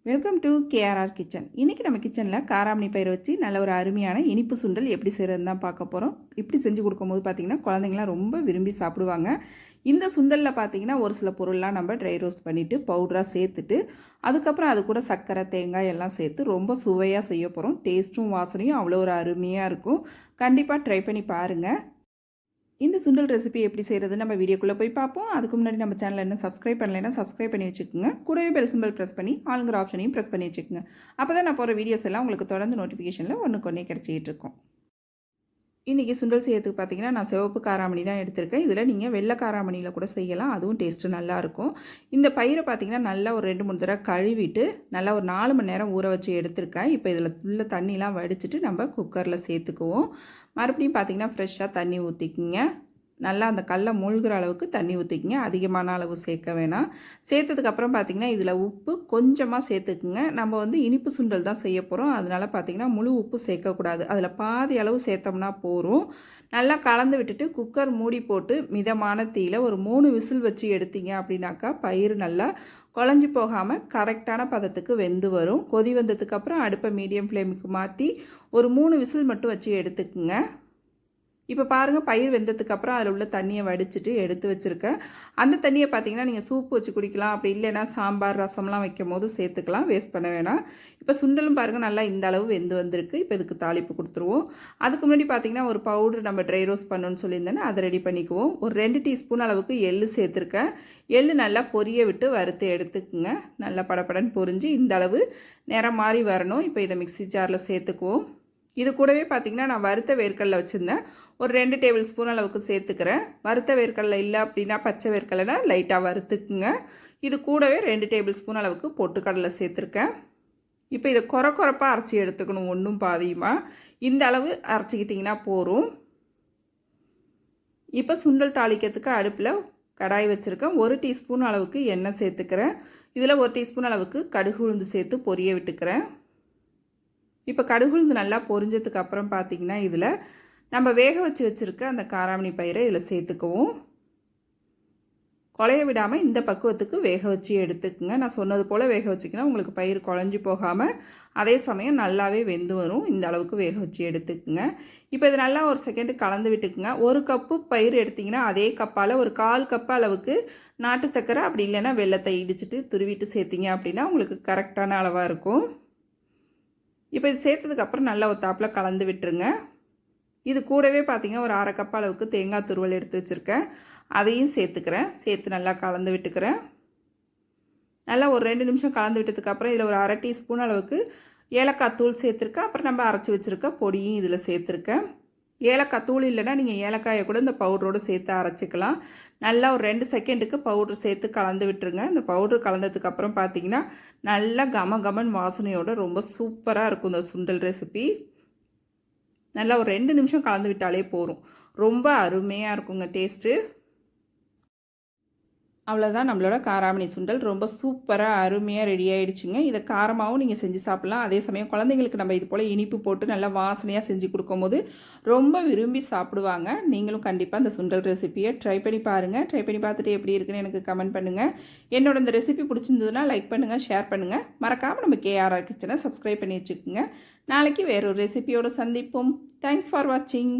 Welcome to KRR kitchen. இன்றைக்கி நம்ம கிச்சனில் காராமணி பயிரை வச்சு நல்ல ஒரு அருமையான இனிப்பு சுண்டல் எப்படி செய்கிறதுன்னு தான் பார்க்க போகிறோம். இப்படி செஞ்சு கொடுக்கும்போது பார்த்திங்கன்னா குழந்தைங்களாம் ரொம்ப விரும்பி சாப்பிடுவாங்க. இந்த சுண்டலில் பார்த்திங்கன்னா ஒரு சில பொருள்லாம் நம்ம ட்ரை ரோஸ்ட் பண்ணிவிட்டு பவுடராக சேர்த்துட்டு அதுக்கப்புறம் அது கூட சர்க்கரை தேங்காய் எல்லாம் சேர்த்து ரொம்ப சுவையாக செய்ய போகிறோம். டேஸ்ட்டும் வாசனையும் அவ்வளோ ஒரு அருமையாக இருக்கும். கண்டிப்பாக ட்ரை பண்ணி பாருங்கள். இந்த சுண்டல் ரெசிபி எப்படி செய்கிறது நம்ம வீடியோக்குள்ளே போய் பார்ப்போம். அதுக்கு முன்னாடி நம்ம சேனலில் என்ன சப்ஸ்கிரைப் பண்ணலைன்னா சப்ஸ்கிரைப் பண்ணி வச்சுக்கோங்க. கூடவே பெல் சிம்பிள் ப்ரெஸ் பண்ணி ஆளுங்கிற ஆப்ஷனையும் ப்ரெஸ் பண்ணி வச்சுக்கோங்க. அப்போ தான் நான் போகிற வீடியோஸ் எல்லாம் உங்களுக்கு தொடர்ந்து நோட்டிஃபிகேஷனில் ஒன்றுக்கு கிடச்சிக்கிட்டு இருக்கும். இன்றைக்கி சுண்டல் செய்யறதுக்கு பார்த்திங்கன்னா நான் சிவப்பு காராமணி தான் எடுத்திருக்கேன். இதில் நீங்கள் வெள்ளை காராமணியில் கூட செய்யலாம், அதுவும் டேஸ்ட்டு நல்லாயிருக்கும். இந்த பயிரை பார்த்திங்கன்னா நல்லா ஒரு 2-3 தடவை கழுவிட்டு நல்லா ஒரு 4 மணி நேரம் ஊற வச்சு எடுத்திருக்கேன். இப்போ இதில் உள்ள தண்ணிலாம் வடிச்சிட்டு நம்ம குக்கரில் சேர்த்துக்குவோம். மறுபடியும் பார்த்திங்கன்னா ஃப்ரெஷ்ஷாக தண்ணி ஊற்றிக்கிங்க. நல்லா அந்த கல்லை மூழ்கிற அளவுக்கு தண்ணி ஊற்றிக்கிங்க. அதிகமான அளவு சேர்க்க வேணாம். சேர்த்ததுக்கப்புறம் பார்த்திங்கன்னா இதில் உப்பு கொஞ்சமாக சேர்த்துக்குங்க. நம்ம இனிப்பு சுண்டல் தான் செய்ய போகிறோம். அதனால் பார்த்திங்கன்னா முழு உப்பு சேர்க்கக்கூடாது. அதில் பாதி அளவு சேர்த்தோம்னா போதும். நல்லா கலந்து விட்டுட்டு குக்கர் மூடி போட்டு மிதமான தீயில் ஒரு 3 விசில் வச்சு எடுத்தீங்க அப்படின்னாக்கா பயிர் நல்லா குழஞ்சி போகாமல் கரெக்டான பதத்துக்கு வெந்து வரும். கொதி வந்ததுக்கப்புறம் அடுப்பை மீடியம் ஃப்ளேமுக்கு மாற்றி ஒரு 3 விசில் மட்டும் வச்சு எடுத்துக்குங்க. இப்போ பாருங்கள், பயிர் வெந்ததுக்கப்புறம் அதில் உள்ள தண்ணியை வடிச்சிட்டு எடுத்து வச்சுருக்கேன். அந்த தண்ணியை பார்த்திங்கன்னா நீங்கள் சூப்பு வச்சு குடிக்கலாம், அப்படி இல்லைன்னா சாம்பார் ரசம்லாம் வைக்கும் போது சேர்த்துக்கலாம், வேஸ்ட் பண்ண வேணாம். இப்போ சுண்டலும் பாருங்கள் நல்லா இந்த அளவு வெந்து வந்திருக்கு. இப்போ இதுக்கு தாளிப்பு கொடுத்துருவோம். அதுக்கு முன்னாடி பார்த்திங்கன்னா ஒரு பவுடர் நம்ம ட்ரை ரோஸ்ட் பண்ணணும்னு சொல்லியிருந்தேன்னா அதை ரெடி பண்ணிக்குவோம். ஒரு 2 டீஸ்பூன் அளவுக்கு எள்ளு சேர்த்துருக்கேன். எள்ளு நல்லா பொரிய விட்டு வறுத்து எடுத்துக்குங்க. நல்லா படப்படன்னு பொரிஞ்சு இந்த அளவு நிறம் மாறி வரணும். இப்போ இதை மிக்ஸி ஜாரில் சேர்த்துக்குவோம். இது கூடவே பார்த்திங்கன்னா நான் வறுத்த வேர்க்கடலை வச்சுருந்தேன், ஒரு 2 டேபிள் ஸ்பூன் அளவுக்கு சேர்த்துக்கிறேன். வறுத்த வேர்க்கடலை இல்லை அப்படின்னா பச்சை வேர்க்கடலைனா லைட்டாக வறுத்துக்குங்க. இது கூடவே 2 டேபிள் ஸ்பூன் அளவுக்கு பொட்டுக்கடலை சேர்த்துருக்கேன். இப்போ இதை குறப்பாக அரைச்சி எடுத்துக்கணும், ஒன்றும் பாதியுமாக. இந்த அளவு அரைச்சிக்கிட்டிங்கன்னா போதும். இப்போ சுண்டல் தாளிக்கிறதுக்கு அடுப்பில் கடாய் வச்சுருக்கேன். 1 டீஸ்பூன் அளவுக்கு எண்ணெய் சேர்த்துக்கிறேன். இதில் 1 டீஸ்பூன் அளவுக்கு கடுகு உளுந்து சேர்த்து பொரிய விட்டுக்கிறேன். இப்போ கடுகு உளுந்து நல்லா பொரிஞ்சதுக்கு அப்புறம் பார்த்திங்கன்னா இதில் நம்ம வேக வச்சுருக்க அந்த காராமணி பயிரை இதில் சேர்த்துக்குவோம். குழைய விடாமல் இந்த பக்குவத்துக்கு வேக வச்சு எடுத்துக்குங்க. நான் சொன்னது போல் வேக வச்சிங்கன்னா உங்களுக்கு பயிர் குழஞ்சி போகாமல் அதே சமயம் நல்லாவே வெந்து வரும். இந்த அளவுக்கு வேக வச்சு எடுத்துக்குங்க. இப்போ இது நல்லா ஒரு செகண்டு கலந்து விட்டுக்குங்க. 1 கப்பு பயிர் எடுத்திங்கன்னா அதே கப்பால் ஒரு 1/4 கப்பு அளவுக்கு நாட்டு சர்க்கரை அப்படி இல்லைன்னா வெல்லத்தை இடிச்சிட்டு துருவிட்டு சேர்த்திங்க அப்படின்னா உங்களுக்கு கரெக்டான அளவாக இருக்கும். இப்போ இது சேர்த்ததுக்கப்புறம் நல்லா ஒரு தாப்பில் கலந்து விட்டுருங்க. இது கூடவே பார்த்திங்கன்னா ஒரு 1/2 கப் அளவுக்கு தேங்காய் துருவல் எடுத்து வச்சுருக்கேன், அதையும் சேர்த்துக்கிறேன். சேர்த்து நல்லா கலந்து விட்டுக்கிறேன். நல்லா ஒரு 2 நிமிஷம் கலந்து விட்டதுக்கப்புறம் இதில் ஒரு 1/2 டீஸ்பூன் அளவுக்கு ஏலக்காய் தூள் சேர்த்துருக்கேன். அப்புறம் நம்ம அரைச்சி வச்சுருக்க பொடியும் இதில் சேர்த்துருக்கேன். ஏலக்காய் தூள் இல்லைன்னா நீங்கள் ஏலக்காயை கூட இந்த பவுடரோடு சேர்த்து அரைச்சிக்கலாம். நல்லா ஒரு 2 செகண்டுக்கு பவுட்ரு சேர்த்து கலந்து விட்டுருங்க. இந்த பவுட்ரு கலந்ததுக்கப்புறம் பார்த்திங்கன்னா நல்லா கமன் வாசனையோடு ரொம்ப சூப்பராக இருக்கும் இந்த சுண்டல் ரெசிபி. நல்லா ஒரு 2 நிமிஷம் கலந்து விட்டாலே போதும். ரொம்ப அருமையாக இருக்குங்க டேஸ்ட்டு. அவ்வளோதான், நம்மளோட காராமணி சுண்டல் ரொம்ப சூப்பராக அருமையாக ரெடி ஆகிடுச்சுங்க. இதை காரமாகவும் நீங்கள் செஞ்சு சாப்பிட்லாம். அதே சமயம் குழந்தைங்களுக்கு நம்ம இது போல் இனிப்பு போட்டு நல்லா வாசனையாக செஞ்சு கொடுக்கும்போது ரொம்ப விரும்பி சாப்பிடுவாங்க. நீங்களும் கண்டிப்பாக இந்த சுண்டல் ரெசிப்பியை ட்ரை பண்ணி பாருங்கள். ட்ரை பண்ணி பார்த்துட்டு எப்படி இருக்குன்னு எனக்கு கமெண்ட் பண்ணுங்கள். என்னோட இந்த ரெசிபி பிடிச்சிருந்ததுன்னா லைக் பண்ணுங்கள், ஷேர் பண்ணுங்கள். மறக்காமல் நம்ம கேஆர்ஆர் கிச்சனை சப்ஸ்கிரைப் பண்ணி வச்சுக்கோங்க. நாளைக்கு வேறொரு ரெசிபியோடு சந்திப்போம். தேங்க்ஸ் ஃபார் வாட்சிங்.